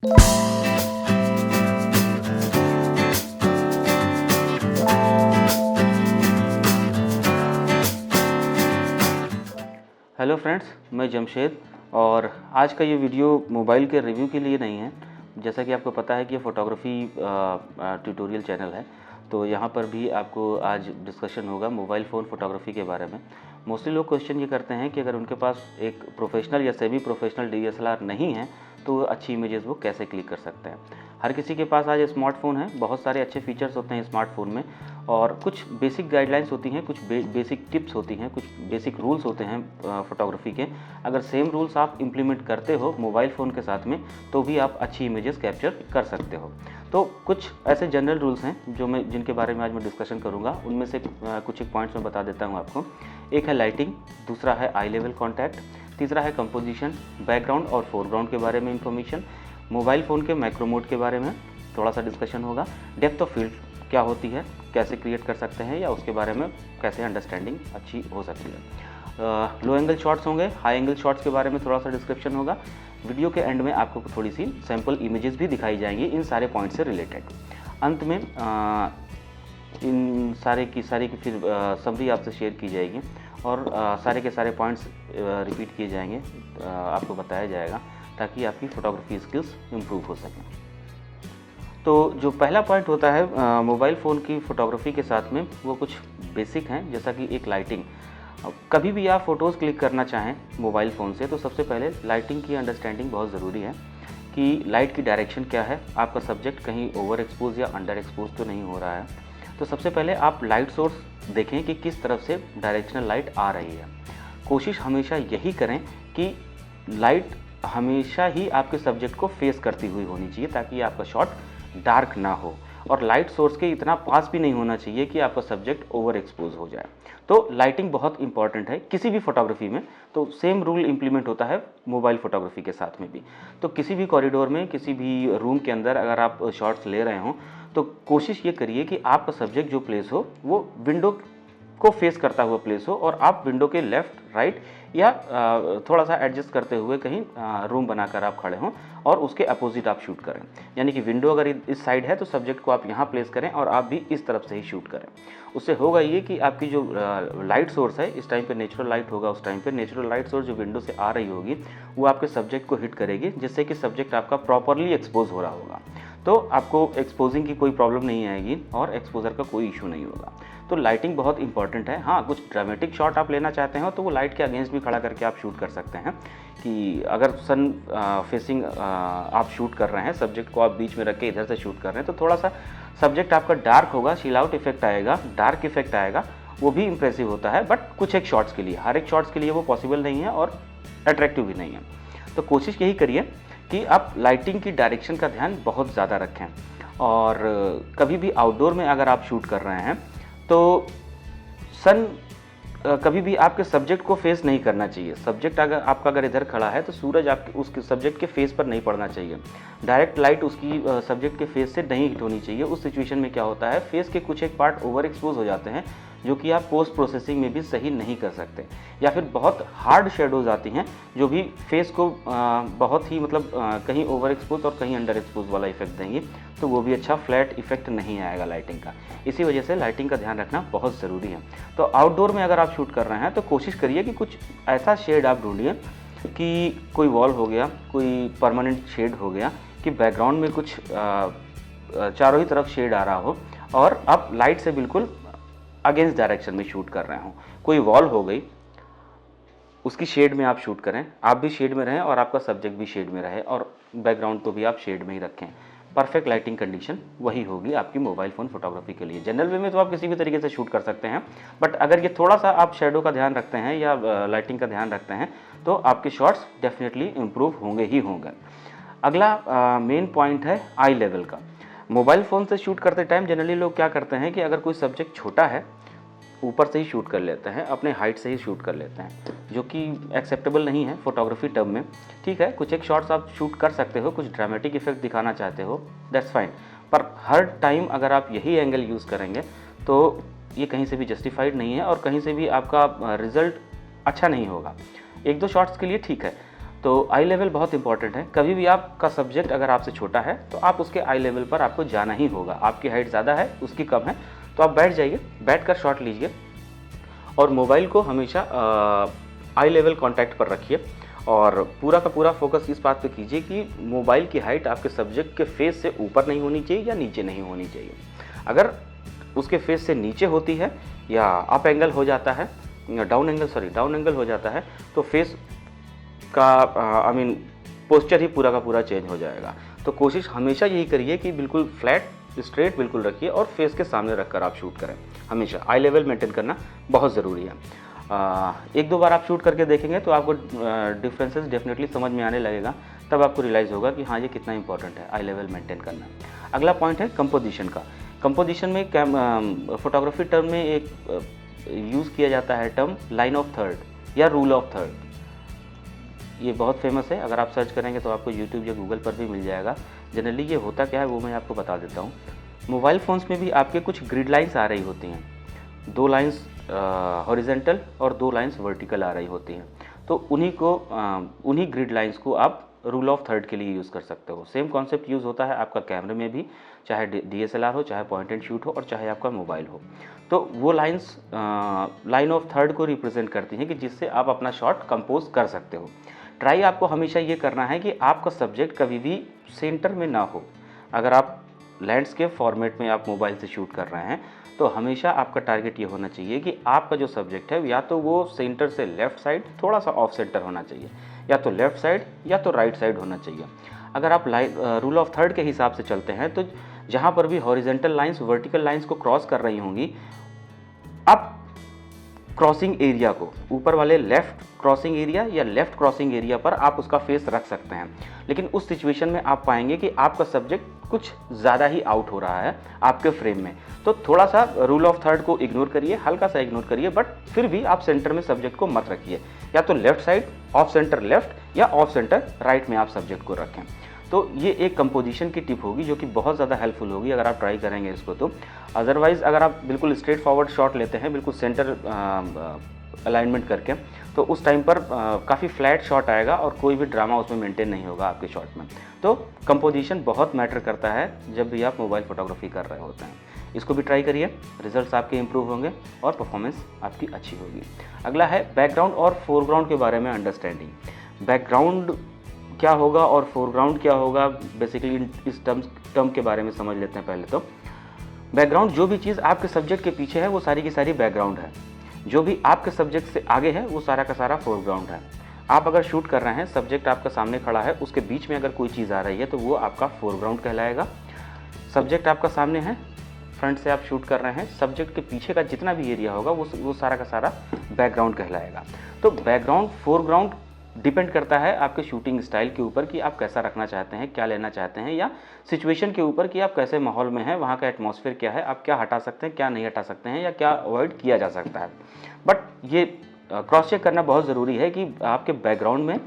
Hello friends, मैं जमशेद और आज का ये वीडियो मोबाइल के रिव्यू के लिए नहीं है। जैसा कि आपको पता है कि ये फ़ोटोग्राफ़ी ट्यूटोरियल चैनल है, तो यहाँ पर भी आपको आज डिस्कशन होगा मोबाइल फ़ोन फ़ोटोग्राफ़ी के बारे में। मोस्टली लोग क्वेश्चन ये करते हैं कि अगर उनके पास एक प्रोफेशनल या सेमी प्रोफेशनल DSLR नहीं है तो अच्छी इमेजेस वो कैसे क्लिक कर सकते हैं। हर किसी के पास आज स्मार्टफ़ोन है, बहुत सारे अच्छे फीचर्स होते हैं स्मार्टफ़ोन में और कुछ बेसिक गाइडलाइंस होती हैं, कुछ बेसिक टिप्स होती हैं, कुछ बेसिक रूल्स होते हैं फ़ोटोग्राफ़ी के। अगर सेम रूल्स आप इम्प्लीमेंट करते हो मोबाइल फ़ोन के साथ में तो भी आप अच्छी इमेजेस कैप्चर कर सकते हो। तो कुछ ऐसे जनरल रूल्स हैं जिनके बारे में आज मैं डिस्कशन करूँगा। उनमें से कुछ एक पॉइंट्स मैं बता देता हूँ आपको। एक है लाइटिंग, दूसरा है आई लेवल कॉन्टैक्ट, तीसरा है कंपोजिशन, बैकग्राउंड और फोरग्राउंड के बारे में इंफॉर्मेशन, मोबाइल फ़ोन के माइक्रो मोड के बारे में थोड़ा सा डिस्कशन होगा, डेप्थ ऑफ फील्ड क्या होती है, कैसे क्रिएट कर सकते हैं या उसके बारे में कैसे अंडरस्टैंडिंग अच्छी हो सकती है। लो एंगल शॉट्स होंगे, हाई एंगल शॉट्स के बारे में थोड़ा सा डिस्क्रिप्शन होगा। वीडियो के एंड में आपको थोड़ी सी सैम्पल इमेजेस भी दिखाई जाएंगी इन सारे पॉइंट से रिलेटेड। अंत में इन सारे की फिर समरी आपसे शेयर की जाएगी और सारे के सारे पॉइंट्स रिपीट किए जाएंगे, आपको बताया जाएगा ताकि आपकी फ़ोटोग्राफी स्किल्स इम्प्रूव हो सकें। तो जो पहला पॉइंट होता है मोबाइल फ़ोन की फ़ोटोग्राफी के साथ में, वो कुछ बेसिक हैं, जैसा कि एक लाइटिंग। कभी भी आप फ़ोटोज़ क्लिक करना चाहें मोबाइल फ़ोन से तो सबसे पहले लाइटिंग की अंडरस्टैंडिंग बहुत ज़रूरी है कि लाइट की डायरेक्शन क्या है, आपका सब्जेक्ट कहीं ओवर एक्सपोज या अंडर एक्सपोज तो नहीं हो रहा है। तो सबसे पहले आप लाइट सोर्स देखें कि किस तरफ से डायरेक्शनल लाइट आ रही है। कोशिश हमेशा यही करें कि लाइट हमेशा ही आपके सब्जेक्ट को फेस करती हुई होनी चाहिए ताकि आपका शॉट डार्क ना हो, और लाइट सोर्स के इतना पास भी नहीं होना चाहिए कि आपका सब्जेक्ट ओवर एक्सपोज हो जाए। तो लाइटिंग बहुत इंपॉर्टेंट है किसी भी फोटोग्राफी में। तो सेम रूल इंप्लीमेंट होता है मोबाइल फोटोग्राफी के साथ में भी। तो किसी भी कॉरिडोर में, किसी भी रूम के अंदर अगर आप शॉट्स ले रहे हो तो कोशिश ये करिए कि आपका सब्जेक्ट जो प्लेस हो वो विंडो को फेस करता हुआ प्लेस हो और आप विंडो के लेफ़्ट, राइट या थोड़ा सा एडजस्ट करते हुए कहीं रूम बनाकर आप खड़े हों और उसके अपोजिट आप शूट करें। यानी कि विंडो अगर इस साइड है तो सब्जेक्ट को आप यहाँ प्लेस करें और आप भी इस तरफ से ही शूट करें। उससे होगा ये कि आपकी जो लाइट सोर्स है, इस टाइम पे नेचुरल लाइट होगा, उस टाइम पे नेचुरल लाइट सोर्स जो विंडो से आ रही होगी वो आपके सब्जेक्ट को हिट करेगी, जिससे कि सब्जेक्ट आपका प्रॉपरली एक्सपोज हो रहा होगा। तो आपको एक्सपोजिंग की कोई प्रॉब्लम नहीं आएगी और एक्सपोजर का कोई इशू नहीं होगा। तो लाइटिंग बहुत इंपॉर्टेंट है। हाँ, कुछ ड्रामेटिक शॉट आप लेना चाहते हो तो वो लाइट के अगेंस्ट भी खड़ा करके आप शूट कर सकते हैं कि अगर सन फेसिंग आप शूट कर रहे हैं, सब्जेक्ट को आप बीच में रख के इधर से शूट कर रहे हैं तो थोड़ा सा सब्जेक्ट आपका डार्क होगा, शील आउट इफेक्ट आएगा, डार्क इफेक्ट आएगा, वो भी इंप्रेसिव होता है। बट कुछ एक शॉट्स के लिए, हर एक शॉट्स के लिए वो पॉसिबल नहीं है और अट्रैक्टिव भी नहीं है। तो कोशिश यही करिए कि आप लाइटिंग की डायरेक्शन का ध्यान बहुत ज़्यादा रखें। और कभी भी आउटडोर में अगर आप शूट कर रहे हैं तो सन कभी भी आपके सब्जेक्ट को फेस नहीं करना चाहिए। सब्जेक्ट अगर इधर खड़ा है तो सूरज आपके उसके सब्जेक्ट के फेस पर नहीं पड़ना चाहिए। डायरेक्ट लाइट उसकी सब्जेक्ट के फेस से नहीं हिट होनी चाहिए। उस सिचुएशन में क्या होता है, फेस के कुछ एक पार्ट ओवर एक्सपोज हो जाते हैं जो कि आप पोस्ट प्रोसेसिंग में भी सही नहीं कर सकते, या फिर बहुत हार्ड शेडोज आती हैं जो भी फेस को बहुत ही कहीं ओवर एक्सपोज और कहीं अंडर एक्सपोज वाला इफेक्ट देंगी, तो वो भी अच्छा फ्लैट इफेक्ट नहीं आएगा लाइटिंग का। इसी वजह से लाइटिंग का ध्यान रखना बहुत ज़रूरी है। तो आउटडोर में अगर आप शूट कर रहे हैं तो कोशिश करिए कि कुछ ऐसा शेड आप ढूंढिए कि कोई वॉल हो गया, कोई परमानेंट शेड हो गया, कि बैकग्राउंड में कुछ चारों ही तरफ शेड आ रहा हो और आप लाइट से बिल्कुल अगेंस्ट डायरेक्शन में शूट कर रहे हो। कोई वॉल हो गई, उसकी शेड में आप शूट करें, आप भी शेड में रहें और आपका सब्जेक्ट भी शेड में रहे और बैकग्राउंड को भी आप शेड में ही रखें। परफेक्ट लाइटिंग कंडीशन वही होगी आपकी मोबाइल फ़ोन फोटोग्राफी के लिए। जनरल वे में तो आप किसी भी तरीके से शूट कर सकते हैं, बट अगर ये थोड़ा सा आप शेडो का ध्यान रखते हैं या लाइटिंग का ध्यान रखते हैं तो आपके शॉट्स डेफिनेटली इम्प्रूव होंगे ही होंगे। अगला मेन पॉइंट है आई लेवल का। मोबाइल फ़ोन से शूट करते टाइम जनरली लोग क्या करते हैं कि अगर कोई सब्जेक्ट छोटा है ऊपर से ही शूट कर लेते हैं, अपने हाइट से ही शूट कर लेते हैं, जो कि एक्सेप्टेबल नहीं है फोटोग्राफी टर्म में। ठीक है, कुछ एक शॉट्स आप शूट कर सकते हो, कुछ ड्रामेटिक इफेक्ट दिखाना चाहते हो, दैट्स फाइन, पर हर टाइम अगर आप यही एंगल यूज़ करेंगे तो ये कहीं से भी जस्टिफाइड नहीं है और कहीं से भी आपका रिजल्ट अच्छा नहीं होगा। एक दो शॉट्स के लिए ठीक है, तो आई लेवल बहुत इंपॉर्टेंट है। कभी भी आपका सब्जेक्ट अगर आपसे छोटा है तो आप उसके आई लेवल पर आपको जाना ही होगा। आपकी हाइट ज़्यादा है, उसकी कम है, तो आप बैठ जाइए, बैठ कर शॉट लीजिए और मोबाइल को हमेशा आई लेवल कॉन्टैक्ट पर रखिए और पूरा का पूरा फोकस इस बात पे कीजिए कि मोबाइल की हाइट आपके सब्जेक्ट के फेस से ऊपर नहीं होनी चाहिए या नीचे नहीं होनी चाहिए। अगर उसके फेस से नीचे होती है या अप एंगल हो जाता है, डाउन एंगल हो जाता है, तो फेस का पोस्चर ही पूरा का पूरा चेंज हो जाएगा। तो कोशिश हमेशा यही करिए कि बिल्कुल फ्लैट स्ट्रेट बिल्कुल रखिए और फेस के सामने रखकर आप शूट करें। हमेशा आई लेवल मेंटेन करना बहुत ज़रूरी है। एक दो बार आप शूट करके देखेंगे तो आपको डिफरेंसेस डेफिनेटली समझ में आने लगेगा, तब आपको रियलाइज़ होगा कि हाँ, ये कितना इंपॉर्टेंट है आई लेवल मेंटेन करना। अगला पॉइंट है कंपोजिशन का। कंपोजिशन में फोटोग्राफी टर्म में एक यूज़ किया जाता है टर्म लाइन ऑफ थर्ड या रूल ऑफ थर्ड। ये बहुत फेमस है, अगर आप सर्च करेंगे तो आपको यूट्यूब या गूगल पर भी मिल जाएगा। जनरली ये होता क्या है वो मैं आपको बता देता हूँ। मोबाइल फ़ोन्स में भी आपके कुछ ग्रिड लाइंस आ रही होती हैं, 2 लाइंस हॉरिजेंटल और 2 लाइंस वर्टिकल आ रही होती हैं। तो उन्हीं ग्रिड लाइंस को आप रूल ऑफ थर्ड के लिए यूज़ कर सकते हो। सेम कॉन्सेप्ट यूज़ होता है आपका कैमरे में भी, चाहे DSLR हो, चाहे पॉइंट एंड शूट हो और चाहे आपका मोबाइल हो। तो वो लाइंस लाइन ऑफ थर्ड को रिप्रेजेंट करती हैं कि जिससे आप अपना शॉट कंपोज कर सकते हो। ट्राई आपको हमेशा ये करना है कि आपका सब्जेक्ट कभी भी सेंटर में ना हो। अगर आप लैंडस्केप फॉर्मेट में आप मोबाइल से शूट कर रहे हैं तो हमेशा आपका टारगेट ये होना चाहिए कि आपका जो सब्जेक्ट है या तो वो सेंटर से लेफ़्ट साइड थोड़ा सा ऑफ सेंटर होना चाहिए, या तो लेफ़्ट साइड या तो राइट साइड होना चाहिए। अगर आप रूल ऑफ थर्ड के हिसाब से चलते हैं तो जहाँ पर भी हॉरिजेंटल लाइंस वर्टिकल लाइंस को क्रॉस कर रही होंगी, आप क्रॉसिंग एरिया को ऊपर वाले लेफ़्ट क्रॉसिंग एरिया या लेफ़्ट क्रॉसिंग एरिया पर आप उसका फेस रख सकते हैं। लेकिन उस सिचुएशन में आप पाएंगे कि आपका सब्जेक्ट कुछ ज़्यादा ही आउट हो रहा है आपके फ्रेम में, तो थोड़ा सा रूल ऑफ थर्ड को इग्नोर करिए, हल्का सा इग्नोर करिए, बट फिर भी आप सेंटर में सब्जेक्ट को मत रखिए। या तो left side of centre left या ऑफ सेंटर राइट में आप सब्जेक्ट को रखें। तो ये एक कंपोजिशन की टिप होगी जो कि बहुत ज़्यादा हेल्पफुल होगी अगर आप ट्राई करेंगे इसको तो। अदरवाइज़ अगर आप बिल्कुल स्ट्रेट फॉरवर्ड शॉट लेते हैं, बिल्कुल सेंटर अलाइनमेंट करके, तो उस टाइम पर काफ़ी फ्लैट शॉट आएगा और कोई भी ड्रामा उसमें मेंटेन नहीं होगा आपके शॉट में। तो कंपोजिशन बहुत मैटर करता है जब भी आप मोबाइल फ़ोटोग्राफी कर रहे होते हैं। इसको भी ट्राई करिए, रिजल्ट्स आपके इंप्रूव होंगे और परफॉर्मेंस आपकी अच्छी होगी। अगला है बैकग्राउंड और फोरग्राउंड के बारे में अंडरस्टैंडिंग। बैकग्राउंड क्या होगा और फोरग्राउंड क्या होगा, बेसिकली इस टर्म के बारे में समझ लेते हैं पहले। तो बैकग्राउंड जो भी चीज़ आपके सब्जेक्ट के पीछे है वो सारी की सारी बैकग्राउंड है, जो भी आपके सब्जेक्ट से आगे है वो सारा का सारा फोरग्राउंड है। आप अगर शूट कर रहे हैं, सब्जेक्ट आपका सामने खड़ा है, उसके बीच में अगर कोई चीज़ आ रही है तो वो आपका फोरग्राउंड कहलाएगा। सब्जेक्ट आपका सामने है, फ्रंट से आप शूट कर रहे हैं, सब्जेक्ट के पीछे का जितना भी एरिया होगा वो सारा का सारा बैकग्राउंड कहलाएगा। तो बैकग्राउंड फोरग्राउंड डिपेंड करता है आपके शूटिंग स्टाइल के ऊपर कि आप कैसा रखना चाहते हैं, क्या लेना चाहते हैं, या सिचुएशन के ऊपर कि आप कैसे माहौल में हैं, वहाँ का एटमॉस्फेयर क्या है, आप क्या हटा सकते हैं, क्या नहीं हटा सकते हैं, या क्या अवॉइड किया जा सकता है। बट ये क्रॉस चेक करना बहुत ज़रूरी है कि आपके बैकग्राउंड में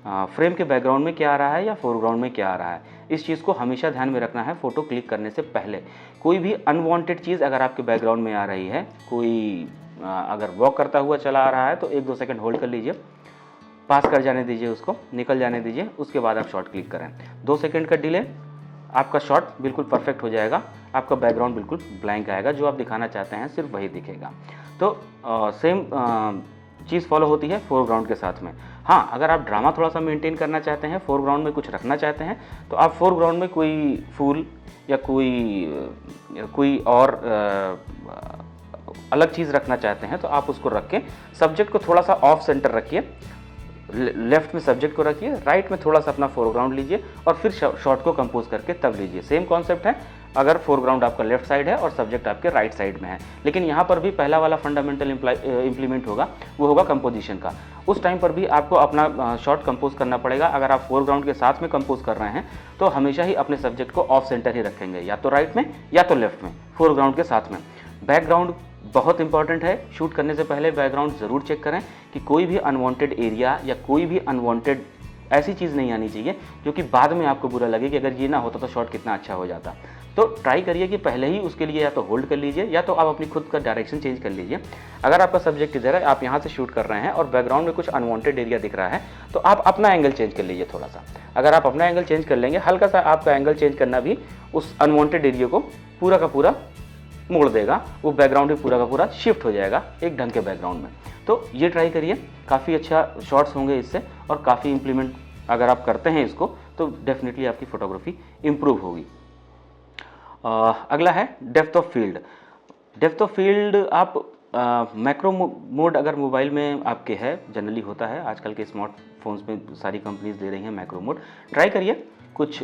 फ्रेम के बैकग्राउंड में क्या आ रहा है या फोरग्राउंड में क्या आ रहा है। इस चीज़ को हमेशा ध्यान में रखना है फ़ोटो क्लिक करने से पहले। कोई भी अनवांटेड चीज़ अगर आपके बैकग्राउंड में आ रही है, कोई अगर वॉक करता हुआ चला आ रहा है, तो 1-2 सेकंड होल्ड कर लीजिए, पास कर जाने दीजिए, उसको निकल जाने दीजिए, उसके बाद आप शॉट क्लिक करें। 2 सेकंड का डिले, आपका शॉट बिल्कुल परफेक्ट हो जाएगा, आपका बैकग्राउंड बिल्कुल ब्लैंक आएगा, जो आप दिखाना चाहते हैं सिर्फ वही दिखेगा। तो सेम चीज़ फॉलो होती है फोरग्राउंड के साथ में। हाँ, अगर आप ड्रामा थोड़ा सा मेंटेन करना चाहते हैं, फोरग्राउंड में कुछ रखना चाहते हैं, तो आप फोरग्राउंड में कोई फूल या कोई और अलग चीज़ रखना चाहते हैं तो आप उसको रख के सब्जेक्ट को थोड़ा सा ऑफ सेंटर रखिए, लेफ्ट में सब्जेक्ट को रखिए, राइट में थोड़ा सा अपना फोरग्राउंड लीजिए और फिर शॉट को कंपोज करके तब लीजिए। सेम कॉन्सेप्ट है अगर फोरग्राउंड आपका लेफ्ट साइड है और सब्जेक्ट आपके राइट साइड में है, लेकिन यहाँ पर भी पहला वाला फंडामेंटल इम्प्लीमेंट होगा, वो होगा कंपोजिशन का। उस टाइम पर भी आपको अपना शॉट कंपोज करना पड़ेगा। अगर आप फोरग्राउंड के साथ में कंपोज कर रहे हैं तो हमेशा ही अपने सब्जेक्ट को ऑफ सेंटर ही रखेंगे, या तो राइट में या तो लेफ्ट में, फोरग्राउंड के साथ में। बैकग्राउंड बहुत इंपॉर्टेंट है, शूट करने से पहले बैकग्राउंड ज़रूर चेक करें कि कोई भी अनवांटेड एरिया या कोई भी अनवांटेड ऐसी चीज़ नहीं आनी चाहिए जो कि बाद में आपको बुरा लगे कि अगर ये ना होता तो शॉट कितना अच्छा हो जाता। तो ट्राई करिए कि पहले ही उसके लिए या तो होल्ड कर लीजिए या तो आप अपनी खुद का डायरेक्शन चेंज कर लीजिए। अगर आपका सब्जेक्ट इधर है, आप यहाँ से शूट कर रहे हैं और बैकग्राउंड में कुछ अनवांटेड एरिया दिख रहा है, तो आप अपना एंगल चेंज कर लीजिए थोड़ा सा। अगर आप अपना एंगल चेंज कर लेंगे, हल्का सा आपका एंगल चेंज करना भी उस अनवांटेड एरिया को पूरा का पूरा मोड़ देगा, वो बैकग्राउंड भी पूरा का पूरा शिफ्ट हो जाएगा एक ढंग के बैकग्राउंड में। तो ये ट्राई करिए, काफ़ी अच्छा शॉट्स होंगे इससे और काफ़ी इम्प्लीमेंट अगर आप करते हैं इसको तो डेफिनेटली आपकी फ़ोटोग्राफी इम्प्रूव होगी। अगला है depth of field. Depth of field आप मैक्रो मोड अगर मोबाइल में आपके है, जनरली होता है, आजकल के स्मार्टफोन्स में सारी कंपनीज दे रही हैं मैक्रो मोड। ट्राई करिए, कुछ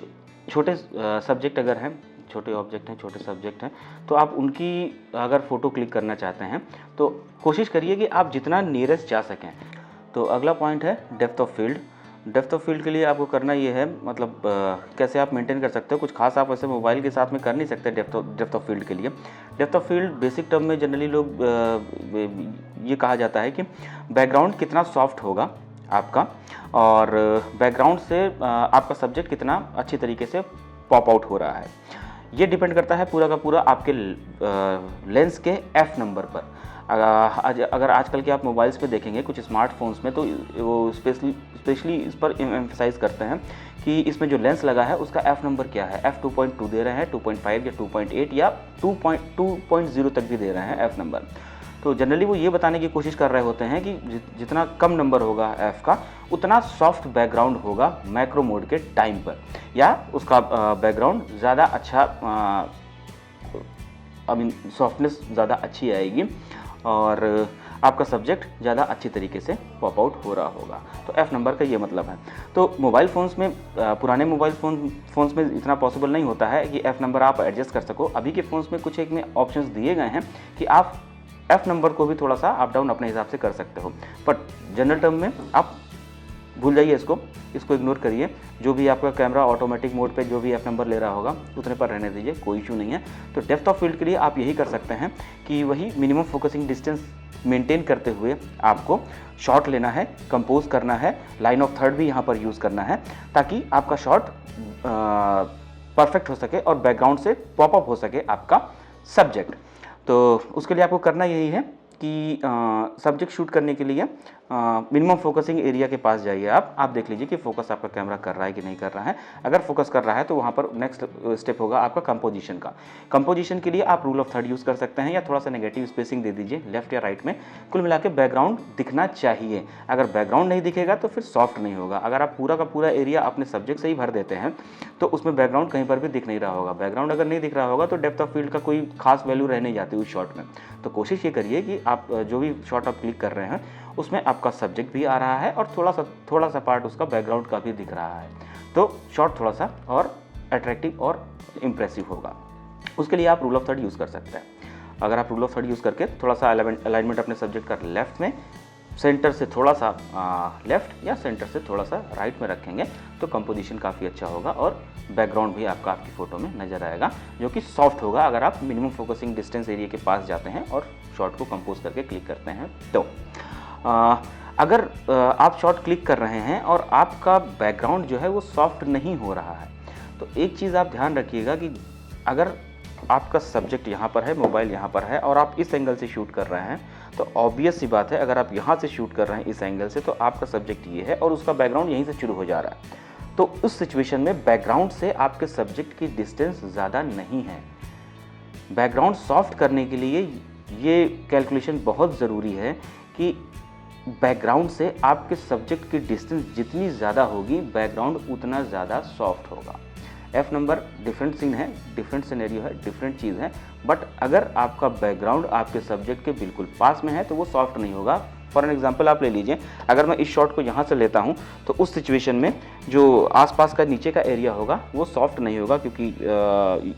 छोटे सब्जेक्ट अगर हैं, छोटे ऑब्जेक्ट हैं, छोटे सब्जेक्ट हैं, तो आप उनकी अगर फ़ोटो क्लिक करना चाहते हैं तो कोशिश करिए कि आप जितना नियरेस्ट जा सकें। तो अगला पॉइंट है depth of field. Depth of field के लिए आपको करना ये है, मतलब कैसे आप मेंटेन कर सकते हो, कुछ खास आप ऐसे मोबाइल के साथ में कर नहीं सकते डेप्थ ऑफ फील्ड के लिए। Depth of field basic term में जनरली लोग ये कहा जाता है कि बैकग्राउंड कितना सॉफ्ट होगा आपका और बैकग्राउंड से आपका सब्जेक्ट कितना अच्छी तरीके से पॉप आउट हो रहा है। ये डिपेंड करता है पूरा का पूरा आपके लेंस के एफ नंबर पर। अगर आजकल के आप मोबाइल्स पे देखेंगे कुछ स्मार्टफोन्स में, तो वो स्पेशली इस पर एम्फसाइज़ करते हैं कि इसमें जो लेंस लगा है उसका एफ नंबर क्या है। एफ 2.2 दे रहे हैं, 2.5 या 2.8 या 2.0 तक भी दे रहे हैं एफ नंबर। तो जनरली वो ये बताने की कोशिश कर रहे होते हैं कि जितना कम नंबर होगा एफ का, उतना सॉफ्ट बैकग्राउंड होगा मैक्रो मोड के टाइम पर, या उसका बैकग्राउंड ज़्यादा अच्छा, सॉफ्टनेस ज़्यादा अच्छी आएगी और आपका सब्जेक्ट ज़्यादा अच्छी तरीके से पॉप आउट हो रहा होगा। तो एफ़ नंबर का ये मतलब है। तो मोबाइल फ़ोन्स में, पुराने मोबाइल फ़ोन्स में इतना पॉसिबल नहीं होता है कि एफ़ नंबर आप एडजस्ट कर सको। अभी के फ़ोन्स में कुछ एक में ऑप्शंस दिए गए हैं कि आप एफ़ नंबर को भी थोड़ा सा अप डाउन अपने हिसाब से कर सकते हो, बट जनरल टर्म में आप भूल जाइए इसको इग्नोर करिए। जो भी आपका कैमरा ऑटोमेटिक मोड पे जो भी एफ नंबर ले रहा होगा उतने पर रहने दीजिए, कोई इशू नहीं है। तो डेप्थ ऑफ फील्ड के लिए आप यही कर सकते हैं कि वही मिनिमम फोकसिंग डिस्टेंस मेंटेन करते हुए आपको शॉट लेना है, कंपोज करना है, लाइन ऑफ थर्ड भी यहाँ पर यूज़ करना है ताकि आपका शॉट परफेक्ट हो सके और बैकग्राउंड से पॉप अप हो सके आपका सब्जेक्ट। तो उसके लिए आपको करना यही है कि सब्जेक्ट शूट करने के लिए मिनिमम फोकसिंग एरिया के पास जाइए। आप देख लीजिए कि फोकस आपका कैमरा कर रहा है कि नहीं कर रहा है। अगर फोकस कर रहा है तो वहाँ पर नेक्स्ट स्टेप होगा आपका कंपोजिशन का। कंपोजिशन के लिए आप रूल ऑफ थर्ड यूज़ कर सकते हैं या थोड़ा सा नेगेटिव स्पेसिंग दे दीजिए लेफ्ट या राइट में। कुल मिला के बैकग्राउंड दिखना चाहिए। अगर बैकग्राउंड नहीं दिखेगा तो फिर सॉफ्ट नहीं होगा। अगर आप पूरा का पूरा एरिया अपने सब्जेक्ट से ही भर देते हैं तो उसमें बैकग्राउंड कहीं पर भी दिख नहीं रहा होगा। बैकग्राउंड अगर नहीं दिख रहा होगा तो डेप्थ ऑफ फील्ड का कोई खास वैल्यू रह नहीं जाती उस शॉट में। तो कोशिश ये करिए कि आप जो भी शॉट आप क्लिक कर रहे हैं उसमें आपका सब्जेक्ट भी आ रहा है और थोड़ा सा पार्ट उसका बैकग्राउंड का भी दिख रहा है, तो शॉट थोड़ा सा और अट्रैक्टिव और इम्प्रेसिव होगा। उसके लिए आप रूल ऑफ थर्ड यूज़ कर सकते हैं। अगर आप रूल ऑफ थर्ड यूज़ करके थोड़ा सा अलाइनमेंट अपने सब्जेक्ट का लेफ्ट में, सेंटर से थोड़ा सा लेफ्ट या सेंटर से थोड़ा सा राइट में रखेंगे तो कंपोजिशन काफ़ी अच्छा होगा और बैकग्राउंड भी आपका आपकी फ़ोटो में नज़र आएगा जो कि सॉफ्ट होगा अगर आप मिनिमम फोकसिंग डिस्टेंस एरिया के पास जाते हैं और शॉट को कंपोज करके क्लिक करते हैं। तो अगर आप शॉट क्लिक कर रहे हैं और आपका बैकग्राउंड जो है वो सॉफ्ट नहीं हो रहा है तो एक चीज़ आप ध्यान रखिएगा कि अगर आपका सब्जेक्ट यहाँ पर है, मोबाइल यहाँ पर है और आप इस एंगल से शूट कर रहे हैं तो ऑब्वियस सी बात है, अगर आप यहाँ से शूट कर रहे हैं इस एंगल से तो आपका सब्जेक्ट ये है और उसका बैकग्राउंड यहीं से शुरू हो जा रहा है। तो उस सिचुएशन में बैकग्राउंड से आपके सब्जेक्ट की डिस्टेंस ज़्यादा नहीं है। बैकग्राउंड सॉफ्ट करने के लिए ये कैलकुलेशन बहुत ज़रूरी है कि बैकग्राउंड से आपके सब्जेक्ट की डिस्टेंस जितनी ज़्यादा होगी बैकग्राउंड उतना ज़्यादा सॉफ्ट होगा। एफ नंबर डिफरेंट सीन है, डिफरेंट सिनेरियो है, डिफरेंट चीज़ है, बट अगर आपका बैकग्राउंड आपके सब्जेक्ट के बिल्कुल पास में है तो वो सॉफ्ट नहीं होगा। फॉर एन एग्जांपल आप ले लीजिए, अगर मैं इस शॉट को यहाँ से लेता हूँ तो उस सिचुएशन में जो आसपास का नीचे का एरिया होगा वो सॉफ्ट नहीं होगा क्योंकि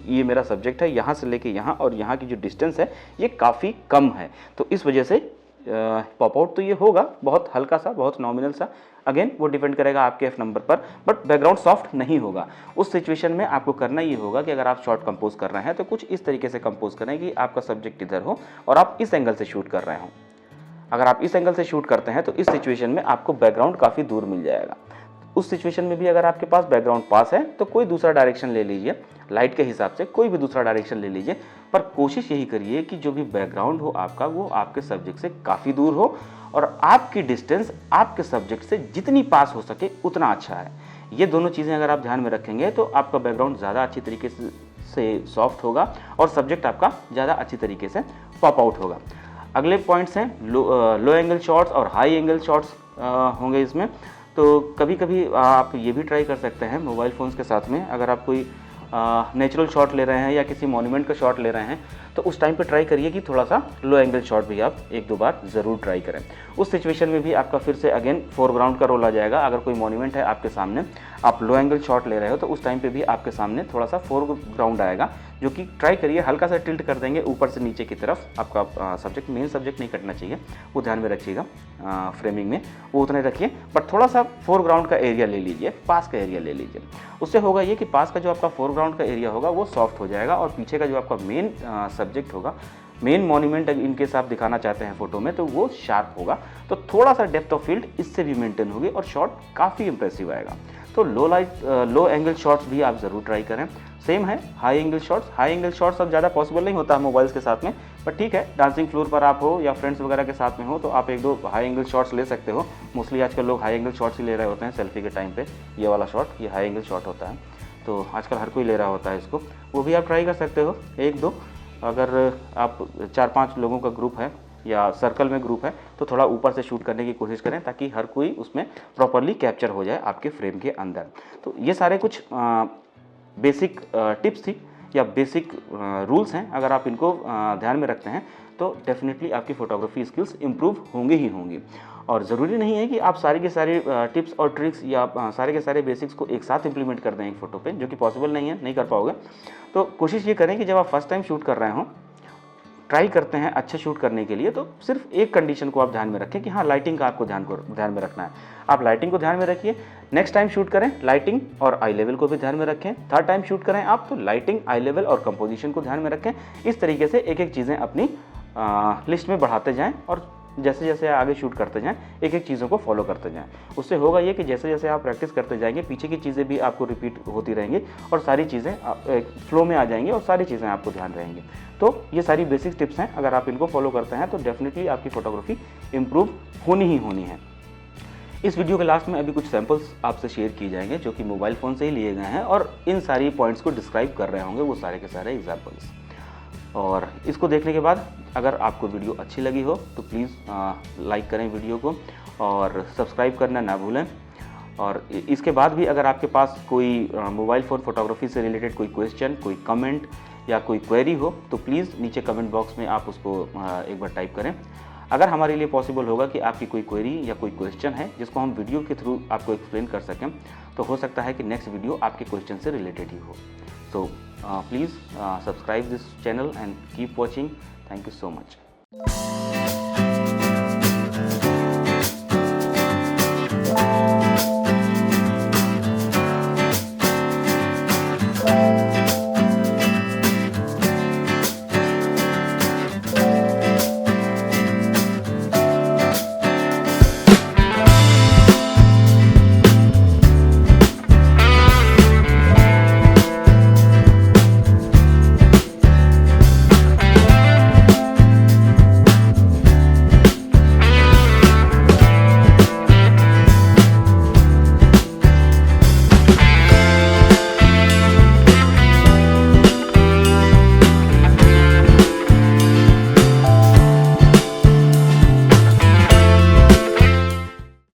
ये मेरा सब्जेक्ट है, यहाँ से लेके यहाँ और यहाँ की जो डिस्टेंस है ये काफ़ी कम है। तो इस वजह से पॉप आउट तो ये होगा बहुत हल्का सा, बहुत नॉमिनल सा, अगेन वो डिपेंड करेगा आपके एफ नंबर पर, बट बैकग्राउंड सॉफ्ट नहीं होगा। उस सिचुएशन में आपको करना ये होगा कि अगर आप शॉट कंपोज कर रहे हैं तो कुछ इस तरीके से कंपोज करें कि आपका सब्जेक्ट इधर हो और आप इस एंगल से शूट कर रहे हो। अगर आप इस एंगल से शूट करते हैं तो इस सिचुएशन में आपको बैकग्राउंड काफ़ी दूर मिल जाएगा। उस सिचुएशन में भी अगर आपके पास बैकग्राउंड पास है तो कोई दूसरा डायरेक्शन ले लीजिए, लाइट के हिसाब से कोई भी दूसरा डायरेक्शन ले लीजिए, पर कोशिश यही करिए कि जो भी बैकग्राउंड हो आपका वो आपके सब्जेक्ट से काफ़ी दूर हो और आपकी डिस्टेंस आपके सब्जेक्ट से जितनी पास हो सके उतना अच्छा है। ये दोनों चीज़ें अगर आप ध्यान में रखेंगे तो आपका बैकग्राउंड ज़्यादा अच्छी तरीके से सॉफ्ट होगा और सब्जेक्ट आपका ज़्यादा अच्छी तरीके से पॉप आउट होगा। अगले पॉइंट्स हैं लो एंगल शॉट्स और हाई एंगल शॉट्स होंगे इसमें। तो कभी कभी आप ये भी ट्राई कर सकते हैं मोबाइल फ़ोन्स के साथ में, अगर आप कोई नेचुरल शॉट ले रहे हैं या किसी मॉन्यूमेंट का शॉट ले रहे हैं तो उस टाइम पे ट्राई करिए कि थोड़ा सा लो एंगल शॉट भी आप एक दो बार ज़रूर ट्राई करें। उस सिचुएशन में भी आपका फिर से अगेन फोरग्राउंड का रोल आ जाएगा। अगर कोई मॉन्यूमेंट है आपके सामने, आप लो एंगल शॉट ले रहे हो तो उस टाइम पे भी आपके सामने थोड़ा सा फोरग्राउंड आएगा, जो कि ट्राई करिए हल्का सा टिल्ट कर देंगे ऊपर से नीचे की तरफ। आपका सब्जेक्ट मेन सब्जेक्ट नहीं कटना चाहिए, वो ध्यान में रखिएगा फ्रेमिंग में, वो उतने रखिए, पर थोड़ा सा फोरग्राउंड का एरिया ले लीजिए, पास का एरिया ले लीजिए। उससे होगा ये कि पास का जो आपका फोरग्राउंड का एरिया होगा वो सॉफ्ट हो जाएगा और पीछे का जो आपका मेन सब्जेक्ट होगा, मेन मॉन्यूमेंट इनकेस आप दिखाना चाहते हैं फोटो में, तो वो शार्प होगा। तो थोड़ा सा डेप्थ ऑफ फील्ड इससे भी मेंटेन होगी और शॉट काफ़ी इंप्रेसिव आएगा। तो लो एंगल शॉट्स भी आप ज़रूर ट्राई करें। सेम है हाई एंगल शॉट्स अब ज़्यादा पॉसिबल नहीं होता है मोबाइल्स के साथ में, पर ठीक है, डांसिंग फ्लोर पर आप हो या फ्रेंड्स वगैरह के साथ में हो तो आप एक दो हाई एंगल शॉट्स ले सकते हो। मोस्टली आजकल लोग हाई एंगल शॉट्स ही ले रहे होते हैं सेल्फी के टाइम पे। ये वाला शॉट, ये हाई एंगल शॉट होता है, तो आजकल हर कोई ले रहा होता है इसको, वो भी आप ट्राई कर सकते हो एक दो। अगर आप 4-5 लोगों का ग्रुप है या सर्कल में ग्रुप है तो थोड़ा ऊपर से शूट करने की कोशिश करें ताकि हर कोई उसमें प्रॉपरली कैप्चर हो जाए आपके फ्रेम के अंदर। तो ये सारे कुछ बेसिक टिप्स थी या बेसिक रूल्स हैं, अगर आप इनको ध्यान में रखते हैं तो डेफिनेटली आपकी फ़ोटोग्राफी स्किल्स इम्प्रूव होंगे ही होंगी। और ज़रूरी नहीं है कि आप सारी के सारे टिप्स और ट्रिक्स या सारे के सारे बेसिक्स को एक साथ इंप्लीमेंट कर दें एक फ़ोटो पे, जो कि पॉसिबल नहीं है, नहीं कर पाओगे। तो कोशिश ये करें कि जब आप फर्स्ट टाइम शूट कर रहे हों, ट्राई करते हैं अच्छे शूट करने के लिए, तो सिर्फ एक कंडीशन को आप ध्यान में रखें कि हाँ, लाइटिंग का आपको ध्यान में रखना है। आप लाइटिंग को ध्यान में रखिए, नेक्स्ट टाइम शूट करें लाइटिंग और आई लेवल को भी ध्यान में रखें, थर्ड टाइम शूट करें आप तो लाइटिंग, आई लेवल और कंपोजिशन को ध्यान में रखें। इस तरीके से एक एक चीज़ें अपनी लिस्ट में बढ़ाते जाएँ और जैसे जैसे आगे शूट करते जाएं एक एक चीज़ों को फॉलो करते जाएं। उससे होगा ये कि जैसे जैसे आप प्रैक्टिस करते जाएंगे पीछे की चीज़ें भी आपको रिपीट होती रहेंगी और सारी चीज़ें फ्लो में आ जाएंगी और सारी चीज़ें आपको ध्यान रहेंगी। तो ये सारी बेसिक टिप्स हैं, अगर आप इनको फॉलो करते हैं तो डेफिनेटली आपकी फ़ोटोग्राफी इम्प्रूव होनी ही होनी है। इस वीडियो के लास्ट में अभी कुछ सैम्पल्स आपसे शेयर किए जाएंगे जो कि मोबाइल फ़ोन से ही लिए गए हैं और इन सारी पॉइंट्स को डिस्क्राइब कर रहे होंगे वो सारे के सारे एग्जाम्पल्स। और इसको देखने के बाद अगर आपको वीडियो अच्छी लगी हो तो प्लीज़ लाइक करें वीडियो को और सब्सक्राइब करना ना भूलें। और इसके बाद भी अगर आपके पास कोई मोबाइल फ़ोन फोटोग्राफी से रिलेटेड कोई क्वेश्चन, कोई कमेंट या कोई क्वेरी हो तो प्लीज़ नीचे कमेंट बॉक्स में आप उसको एक बार टाइप करें। अगर हमारे लिए पॉसिबल होगा कि आपकी कोई क्वेरी या कोई क्वेश्चन है जिसको हम वीडियो के थ्रू आपको एक्सप्लेन कर सकें तो हो सकता है कि नेक्स्ट वीडियो आपके क्वेश्चन से रिलेटेड ही हो। So please subscribe this channel and keep watching. Thank you so much.